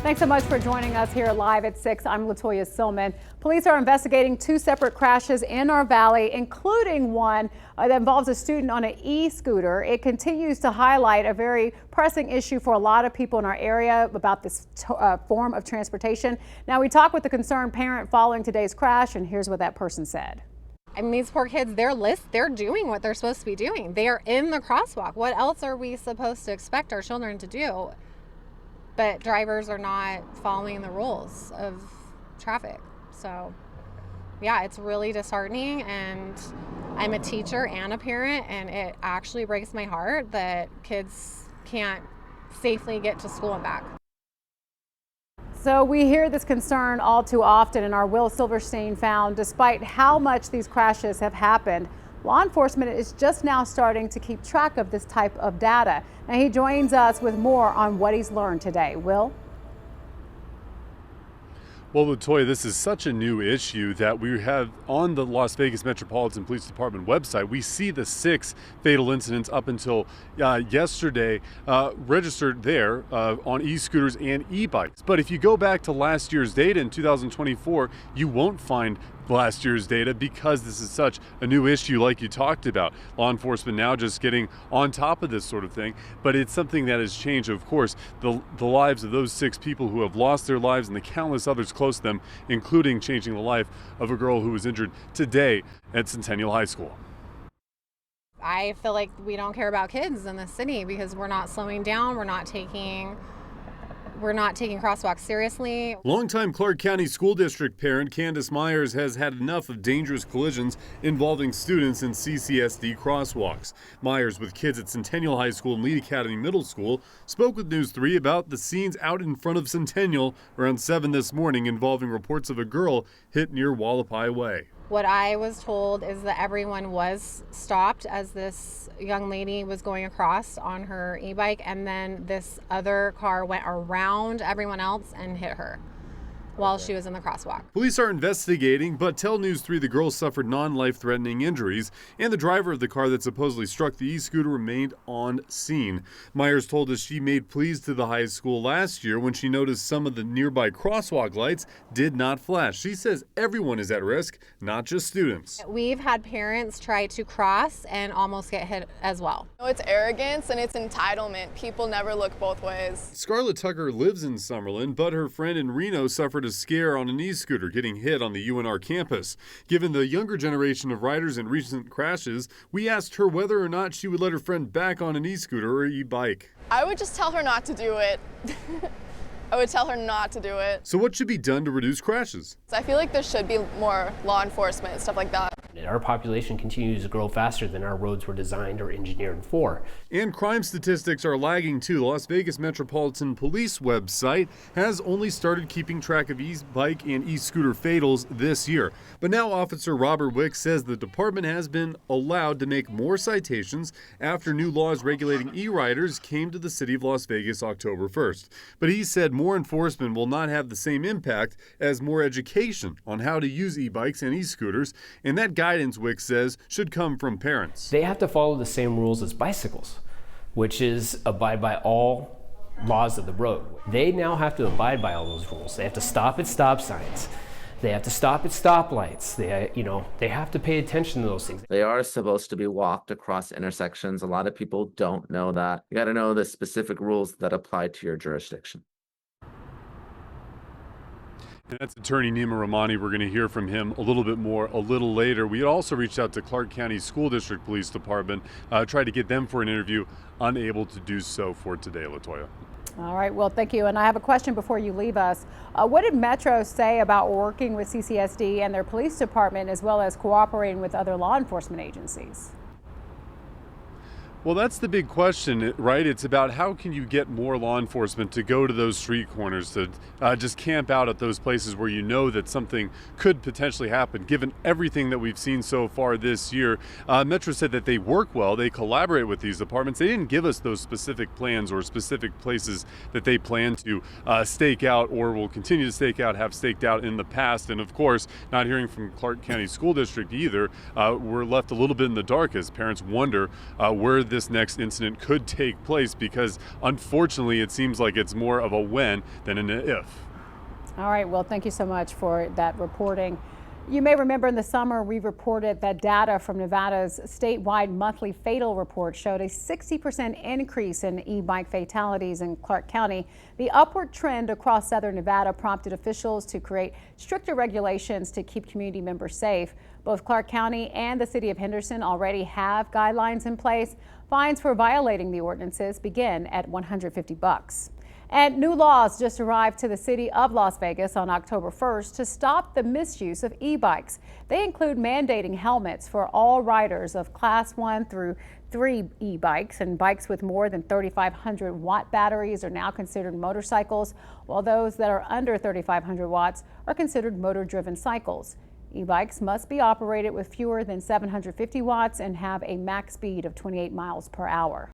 Thanks so much for joining us here live at 6. I'm Latoya Silman. Police are investigating 2 separate crashes in our valley, including one that involves a student on an e-scooter. It continues to highlight a very pressing issue for a lot of people in our area about this form of transportation. Now, we talked with the concerned parent following today's crash, and here's what that person said. I mean, these poor kids, they're doing what they're supposed to be doing. They are in the crosswalk. What else are we supposed to expect our children to do? But drivers are not following the rules of traffic. So, yeah, it's really disheartening. And I'm a teacher and a parent, and it actually breaks my heart that kids can't safely get to school and back. So we hear this concern all too often, and our Will Silverstein found despite how much these crashes have happened, law enforcement is just now starting to keep track of this type of data. Now he joins us with more on what he's learned today. Will? Well, Latoya, this is such a new issue that we have on the Las Vegas Metropolitan Police Department website. We see the 6 fatal incidents up until yesterday registered there on e-scooters and e-bikes. But if you go back to last year's data in 2024, you won't find last year's data because this is such a new issue like you talked about. Law enforcement now just getting on top of this sort of thing, but it's something that has changed, of course, the lives of those 6 people who have lost their lives and the countless others close to them, including changing the life of a girl who was injured today at Centennial High School. I feel like we don't care about kids in the city because we're not slowing down, we're not taking crosswalks seriously. Longtime Clark County School District parent Candice Meyers has had enough of dangerous collisions involving students in CCSD crosswalks. Meyers, with kids at Centennial High School and Lead Academy Middle School, spoke with News 3 about the scenes out in front of Centennial around 7 this morning involving reports of a girl hit near Wallapai Way. What I was told is that everyone was stopped as this young lady was going across on her e-bike, and then this other car went around everyone else and hit her while she was in the crosswalk. Police are investigating, but tell News 3 the girl suffered non-life-threatening injuries, and the driver of the car that supposedly struck the e-scooter remained on scene. Meyers told us she made pleas to the high school last year when she noticed some of the nearby crosswalk lights did not flash. She says everyone is at risk, not just students. We've had parents try to cross and almost get hit as well. It's arrogance and it's entitlement. People never look both ways. Scarlett Tucker lives in Summerlin, but her friend in Reno suffered a scare on an e-scooter getting hit on the UNR campus. Given the younger generation of riders in recent crashes, we asked her whether or not she would let her friend back on an e-scooter or e-bike. I would just tell her not to do it. I would tell her not to do it. So what should be done to reduce crashes? I feel like there should be more law enforcement and stuff like that. Our population continues to grow faster than our roads were designed or engineered for. And crime statistics are lagging too. The Las Vegas Metropolitan Police website has only started keeping track of e-bike and e-scooter fatals this year. But now Officer Robert Wick says the department has been allowed to make more citations after new laws regulating e-riders came to the city of Las Vegas October 1st. But he said more enforcement will not have the same impact as more education on how to use e-bikes and e-scooters, and that guidance, Wick says, should come from parents. They have to follow the same rules as bicycles, which is abide by all laws of the road. They now have to abide by all those rules. They have to stop at stop signs. They have to stop at stoplights. They have to pay attention to those things. They are supposed to be walked across intersections. A lot of people don't know that. You got to know the specific rules that apply to your jurisdiction. And that's attorney Nima Rahmani. We're going to hear from him a little bit more a little later. We had also reached out to Clark County School District Police Department, tried to get them for an interview, unable to do so for today, Latoya. All right, well, thank you. And I have a question before you leave us. What did Metro say about working with CCSD and their police department, as well as cooperating with other law enforcement agencies? Well, that's the big question, right? It's about how can you get more law enforcement to go to those street corners, to just camp out at those places where you know that something could potentially happen. Given everything that we've seen so far this year, Metro said that they work well, they collaborate with these departments. They didn't give us those specific plans or specific places that they plan to stake out or will continue to stake out, have staked out in the past. And of course, not hearing from Clark County School District either, we're left a little bit in the dark as parents wonder where this next incident could take place, because unfortunately it seems like it's more of a when than an if. All right, well, thank you so much for that reporting. You may remember in the summer we reported that data from Nevada's statewide monthly fatal report showed a 60% increase in e-bike fatalities in Clark County. The upward trend across southern Nevada prompted officials to create stricter regulations to keep community members safe. Both Clark County and the city of Henderson already have guidelines in place. Fines for violating the ordinances begin at $150. And new laws just arrived to the city of Las Vegas on October 1st to stop the misuse of e-bikes. They include mandating helmets for all riders of Class 1 through 3 e-bikes, and bikes with more than 3,500 watt batteries are now considered motorcycles, while those that are under 3,500 watts are considered motor-driven cycles. E-bikes must be operated with fewer than 750 watts and have a max speed of 28 miles per hour.